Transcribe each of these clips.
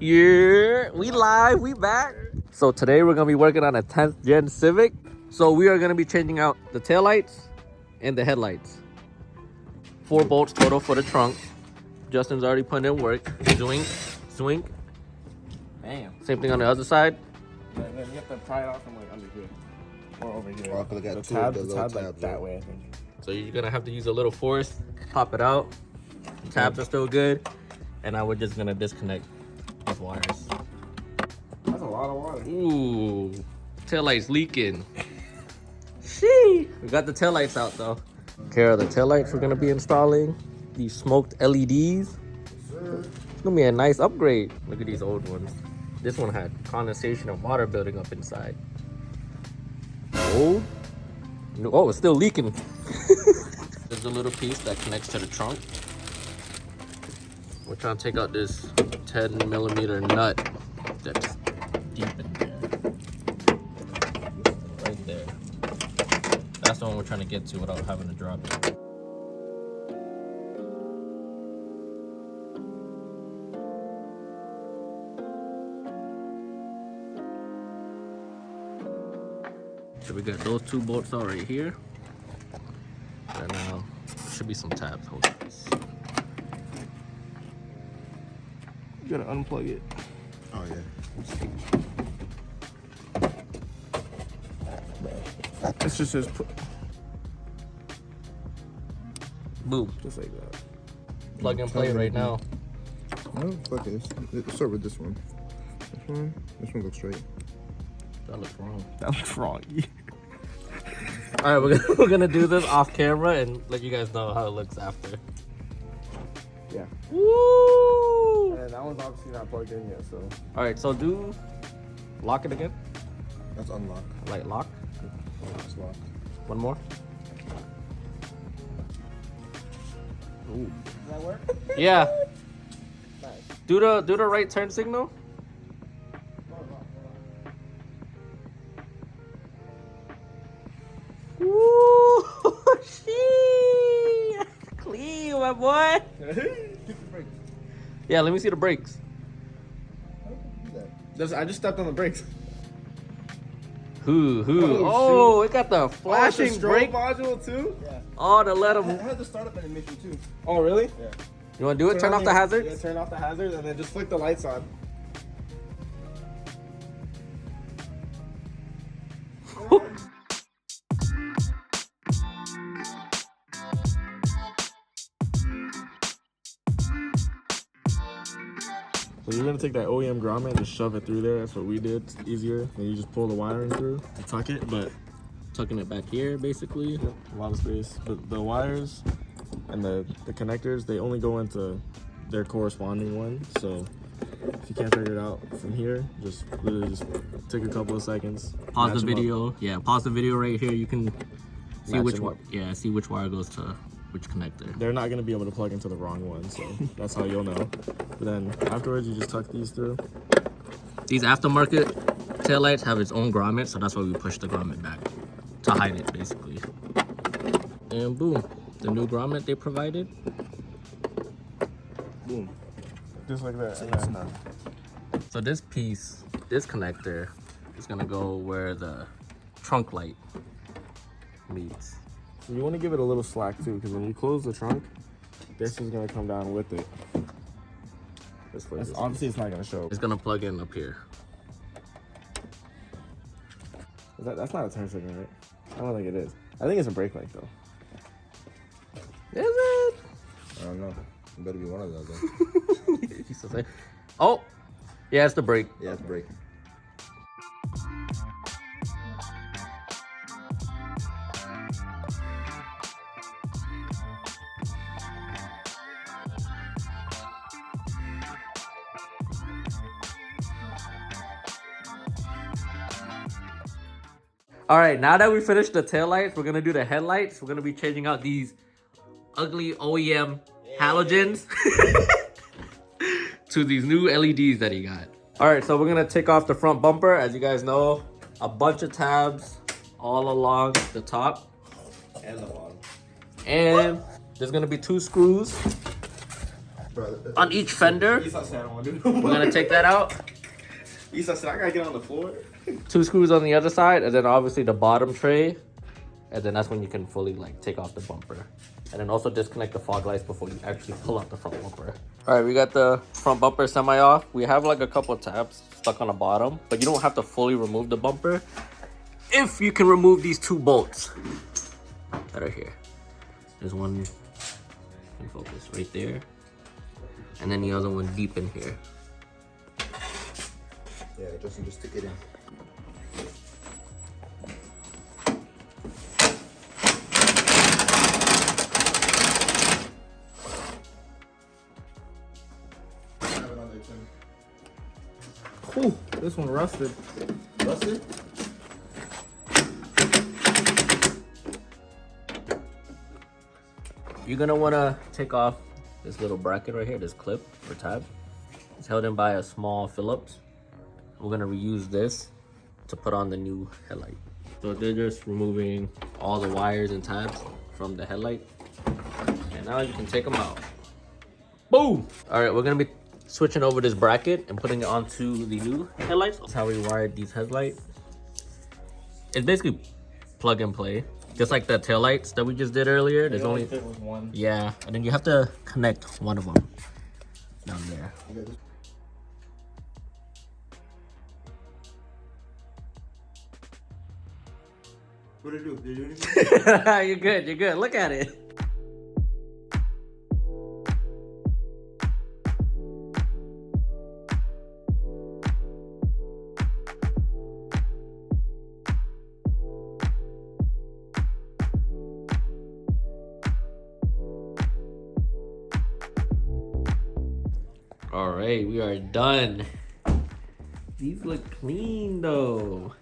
Yeah, we live, we back. So today we're gonna be working on a 10th Gen Civic. So we are gonna be changing out the taillights and the headlights. 4 bolts total for the trunk. Justin's already putting in work. Zwink, zwink. Damn. Same thing on the other side. Yeah, you have to pry it off from like under here. Or over here. Oh, I got the two tab, of the the little tab like tabs, that right? way, I think. So you're gonna have to use a little force, pop it out. Tabs are still good. And now we're just gonna disconnect these wires. That's a lot of water. Ooh, taillights leaking. Shee. We got the taillights out though. Here are the taillights we're gonna be installing. These smoked LEDs. It's gonna be a nice upgrade. Look at these old ones. This one had condensation and water building up inside. Old? Oh, it's still leaking. There's a little piece that connects to the trunk. We're trying to take out this 10mm nut that's deep in there. Right there. That's the one we're trying to get to without having to drop it. So we got those 2 bolts out right here. And now there should be some tabs holding this. You gotta unplug it. Oh yeah. It's just says Boom. just like that. Plug and play right now. Oh, fuck it. Let's start with this one. This one looks right. That looks wrong. That looks wrong. All right, we're gonna do this off camera and let you guys know how it looks after. Yeah. Woo! And that one's obviously not plugged in yet, so. All right, so do lock it again. That's unlock. Like lock. It's locked. One more. Ooh. Does that work? Yeah. Nice. Do the right turn signal. Woo! Shee! Clean, my boy. Yeah, let me see the brakes. I just stepped on the brakes. Who? Oh, Oh, it got the flashing brake. module too? Yeah. Oh, to let them. I had the startup animation too. Oh, really? Yeah. You want to do it? Turn off the Yeah, hazards. turn off the hazards and then just flick the lights on. So you're gonna take that OEM grommet and just shove it through there. That's what we did. It's easier. Then you just pull the wiring through to tuck it, but Tucking it back here, basically. a lot of space. But the wires and the connectors, they only go into their corresponding one. So if you can't figure it out from here, just literally just take a couple of seconds. Pause match the 'em up. video. Yeah, pause the video right here. You can see Match which 'em one. up. Yeah, see which wire goes to which connector. They're not gonna be able to plug into the wrong one, so that's how you'll know. But then afterwards, you just tuck these through. These aftermarket taillights have its own grommet, so that's why we push the grommet back to hide it, basically. And boom, the new grommet they provided. Boom. Just like that. It's not. So this piece, this connector, is gonna go where the trunk light meets. So you want to give it a little slack too, because when you close the trunk, this is gonna come down with it. Obviously, it's not gonna show. It's gonna plug in up here. That's not a turn signal, right? I don't think it is. I think it's a brake light though. Is it? I don't know. It better be one of those. Then. He still say, oh, yeah, it's the brake. Yeah, it's breaking. All right, now that we finished the taillights, we're gonna do the headlights. We're gonna be changing out these ugly OEM halogens to these new LEDs that he got. All right, so we're gonna take off the front bumper. As you guys know, a bunch of tabs all along the top And the bottom. and there's gonna be 2 screws Bro, on each fender. Isa said I don't want to do We're gonna take that out. Isa said I gotta get on the floor. 2 screws on the other side, and then obviously the bottom tray. And then that's when you can fully like take off the bumper. And then also disconnect the fog lights before you actually pull out the front bumper. All right, we got the front bumper semi off. We have like a couple of tabs stuck on the bottom, but you don't have to fully remove the bumper if you can remove these 2 bolts that are here. There's one in focus right there, and then the other one deep in here. Yeah, Justin, just stick it in. Ooh, this one rusted. Rusted? You're gonna wanna take off this little bracket right here, this clip or tab. It's held in by a small Phillips. We're gonna reuse this to put on the new headlight. So they're just removing all the wires and tabs from the headlight. And now you can take them out. Boom! All right, we're gonna be switching over this bracket and putting it onto the new headlights. That's how we wired these headlights. It's basically plug and play. Just like the taillights that we just did earlier. There's only fit with one. Yeah, and then you have to connect one of them down there. What did it do? Did it do anything? You're good, you're good. Look at it. All right, we are done. These look clean though.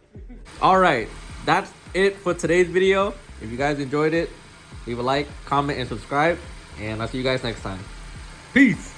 All right, that's it for today's video. If you guys enjoyed it, leave a like, comment, and subscribe. And I'll see you guys next time. Peace.